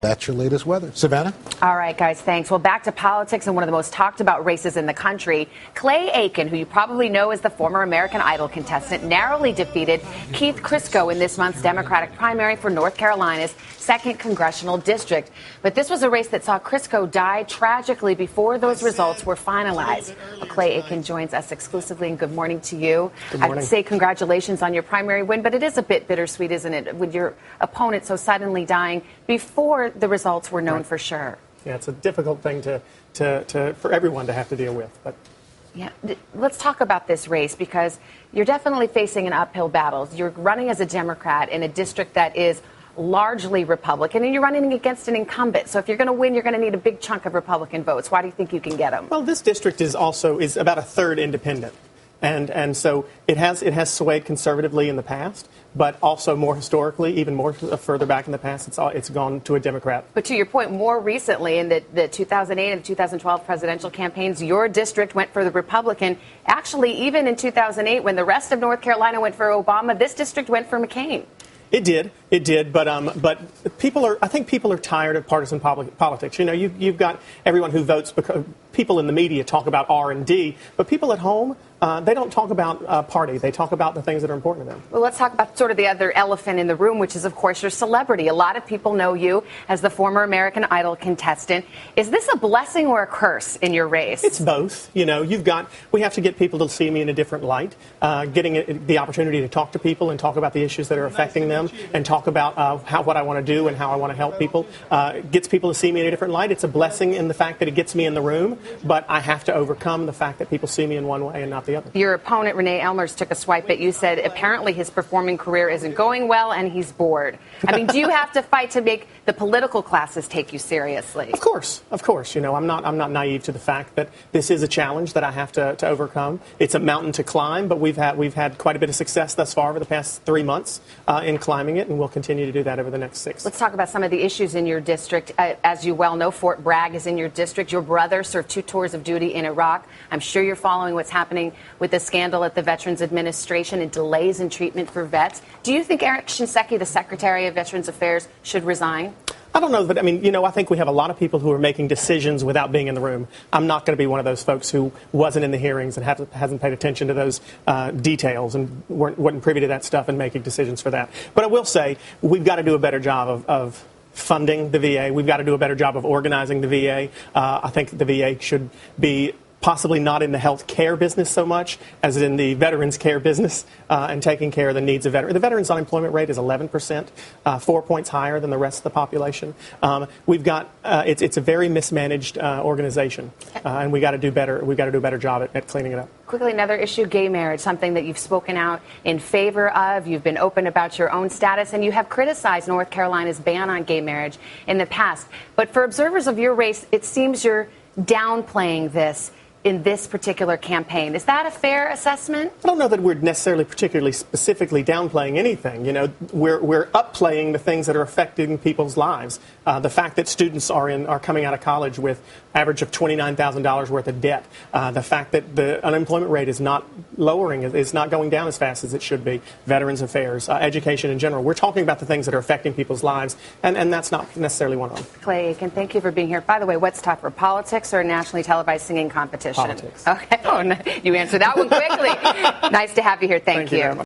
That's your latest weather. Savannah? All right, guys, thanks. Well, back to politics and one of the most talked about races in the country. Clay Aiken, who you probably know as the former American Idol contestant, narrowly defeated Keith Crisco in this month's Democratic primary for North Carolina's 2nd Congressional District. But this was a race that saw Crisco die tragically before those results were finalized. Well, Clay Aiken joins us exclusively, and good morning to you. Good morning. I'd say congratulations on your primary win, but it is a bit bittersweet, isn't it, with your opponent so suddenly dying before the results were known for sure. Yeah, it's a difficult thing for everyone to have to deal with. But yeah, let's talk about this race, because you're definitely facing an uphill battle. You're running as a Democrat in a district that is largely Republican, and you're running against an incumbent. So if you're going to win, you're going to need a big chunk of Republican votes. Why do you think you can get them? Well, this district is about a third independent. And so it has swayed conservatively in the past, but also more historically, even more further back in the past, it's gone to a Democrat. But to your point, more recently in the 2008 and 2012 presidential campaigns, your district went for the Republican. Actually, even in 2008, when the rest of North Carolina went for Obama, this district went for McCain. It did, but I think people are tired of partisan politics. You know, you've got everyone who votes because people in the media talk about R&D, but people at home, they don't talk about party. They talk about the things that are important to them. Well, let's talk about sort of the other elephant in the room, which is, of course, your celebrity. A lot of people know you as the former American Idol contestant. Is this a blessing or a curse in your race? It's both. You know, we have to get people to see me in a different light, getting the opportunity to talk to people and talk about the issues that are affecting them and talk about what I want to do and how I want to help people. Gets people to see me in a different light. It's a blessing in the fact that it gets me in the room, but I have to overcome the fact that people see me in one way and not the other. Your opponent, Renee Elmers, took a swipe at you, said apparently his performing career isn't going well and he's bored. I mean, do you have to fight to make the political classes take you seriously? Of course. You know, I'm not naive to the fact that this is a challenge that I have to overcome. It's a mountain to climb, but we've had quite a bit of success thus far over the past 3 months in climbing it, and we'll continue to do that over the next 6. Let's talk about some of the issues in your district. As you well know, Fort Bragg is in your district. Your brother served 2 tours of duty in Iraq. I'm sure you're following what's happening with the scandal at the Veterans Administration and delays in treatment for vets. Do you think Eric Shinseki, the Secretary of Veterans Affairs, should resign? I don't know, but I mean, you know, I think we have a lot of people who are making decisions without being in the room. I'm not going to be one of those folks who wasn't in the hearings and hasn't paid attention to those details and wasn't privy to that stuff and making decisions for that. But I will say we've got to do a better job of funding the VA. We've got to do a better job of organizing the VA. I think the VA should be possibly not in the health care business so much as in the veterans care business and taking care of the needs of veterans. The veterans unemployment rate is 11%, 4 points higher than the rest of the population. We've got it's a very mismanaged organization, and we got to do better. We got to do a better job at cleaning it up. Quickly, another issue: gay marriage, something that you've spoken out in favor of. You've been open about your own status, and you have criticized North Carolina's ban on gay marriage in the past. But for observers of your race, it seems you're downplaying this in this particular campaign. Is that a fair assessment? I don't know that we're necessarily particularly specifically downplaying anything. You know, we're upplaying the things that are affecting people's lives. The fact that students are coming out of college with average of $29,000 worth of debt. The fact that the unemployment rate is not lowering, it's not going down as fast as it should be. Veterans affairs, education in general. We're talking about the things that are affecting people's lives, and that's not necessarily one of them. Clay Aiken, thank you for being here. By the way, what's tougher, politics or a nationally televised singing competition? Politics. Okay. Oh, no. You answered that one quickly. Nice to have you here. Thank you. Very much.